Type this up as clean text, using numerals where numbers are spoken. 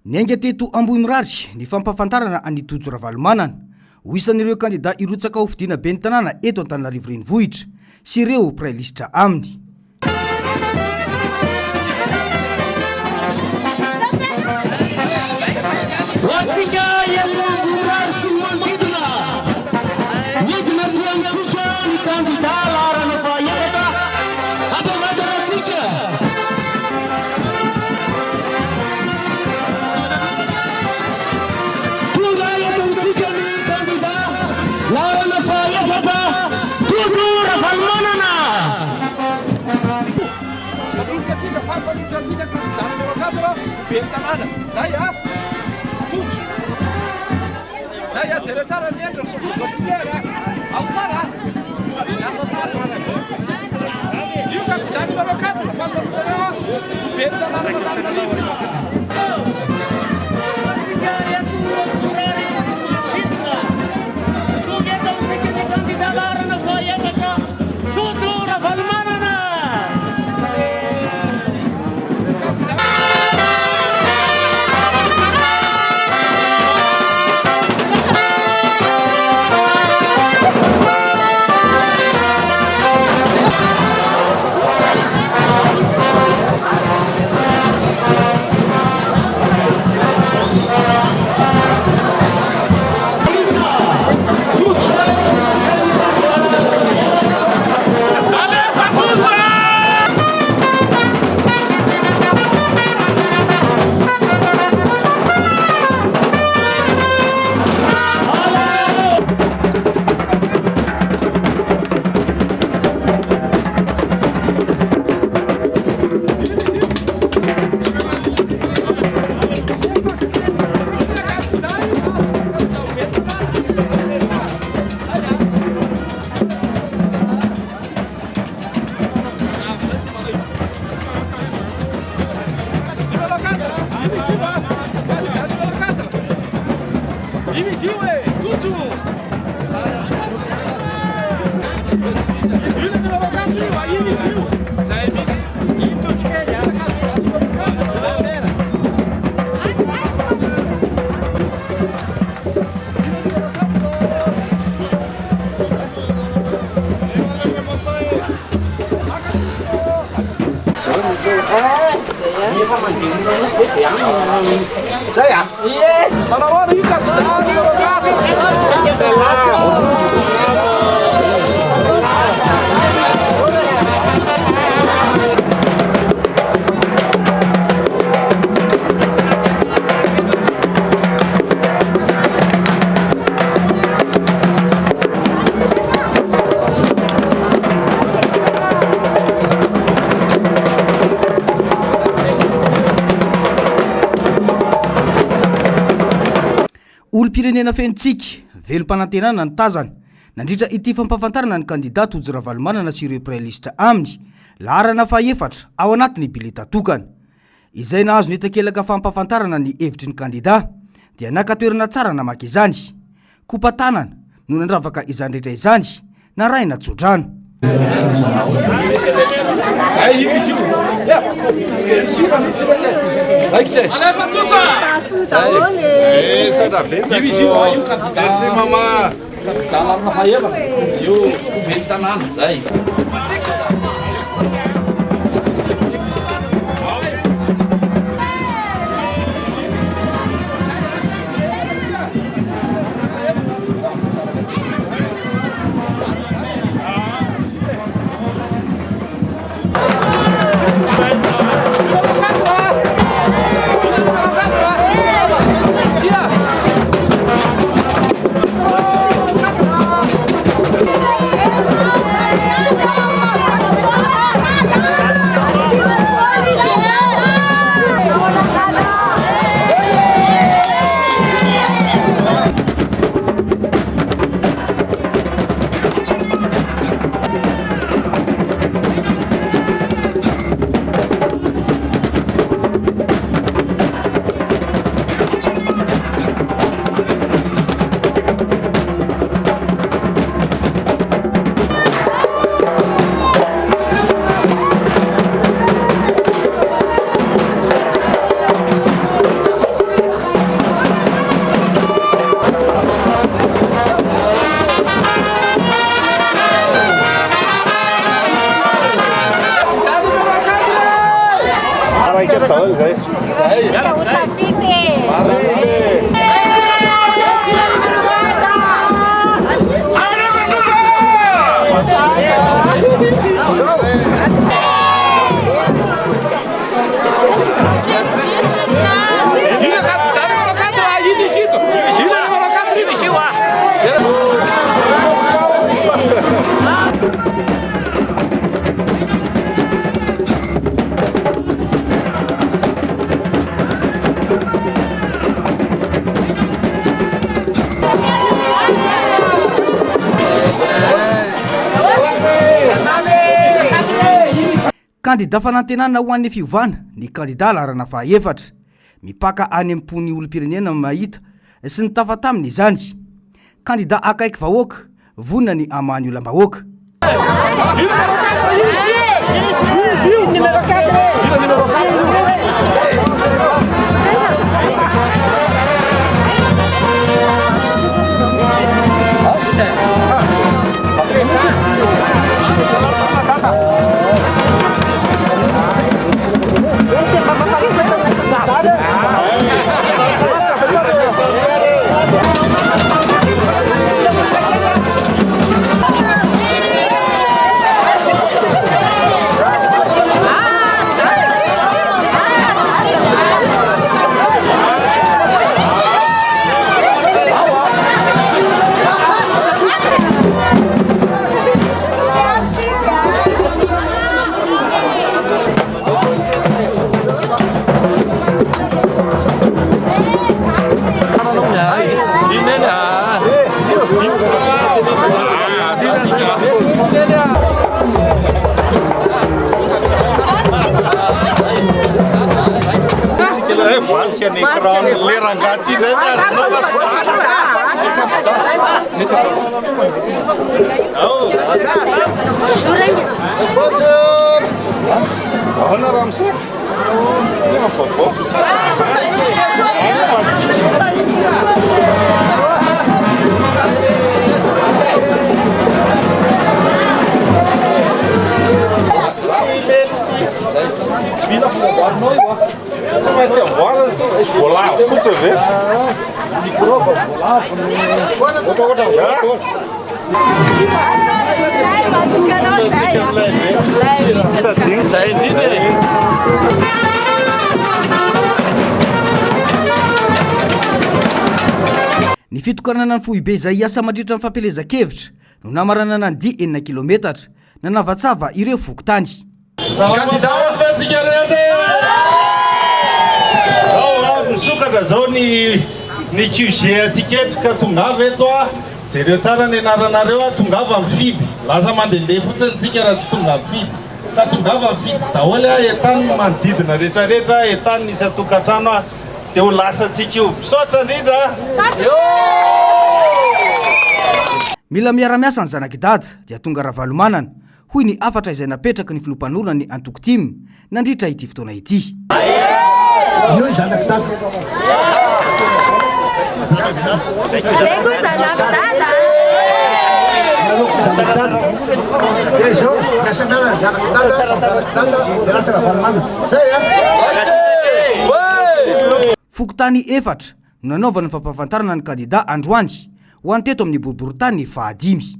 Nenga teto amboy mirary ny fampafantarana any Tojo Ravalomanana ho isan'ireo kandida irotsaka ho fidina ben'ny tanàna eto Antananarivo renivohitra sy ireo prailista aminy. Fidinana, sai ah? Tojo. Sai ah, zero tsara ny endriko sokoto sikera. Ao tsara. Asa tsara ana. Io kapitany manao katana fallottena. Fidinana Antananarivo. Saya? Iya. Mana-mana kita Olo-pirenena fentsika, velom-panantenana ny tazana, nandritra ity fampafantarana ny kandida Tojo Ravalomanana sy ireo prailista aminy, laharana faha-efatra ao anatin'ny bileta tokana. Izay nahazo netakelaka fampafantarana ny hevitry ny kandida, dia nakatoerana tsara namaky izany. Kopatanana no nandravaka izany rehetra izany, narahina tsodrano. Merci mama. Kapitana faeva. Io Fidinana zay. kandida fanantenana ho an'ny fiovana ny kandida larana fahaefatra mipaka any am-pony olom-pirenena mahita sy ny tafataminy izany kandida akaiky vahoaka vonina ny amany olam-bahoaka ny fitokanana ny fohibe izay hiasa mandritra ny fampelezan-kevitra no namaranana ny dia 9 kilometatra nanavatsava ireo fokotany misokatra zao ny QG atsika ka tongava eto jereo tsara ny anaranareo tongava mifidy lasa mandehandeha fotsiny tsika raha tsy tonga mifidy ka tongava mifidy daholo entany manodidina rehetrarehetra entany nisy atokantrano dia ho lasatsika io misaotra indrindra mila miara-miasa ny zanakidada dia tonga Ravalomanana hoy ny afatra izay napetraka ny filompanorona ny Antokotimy nandritra ity fotoana ity fokotany efatra no nanaovana ny fampahafantarana ny kandida androany ho anteto amin'ny Boriboritany Fahadimy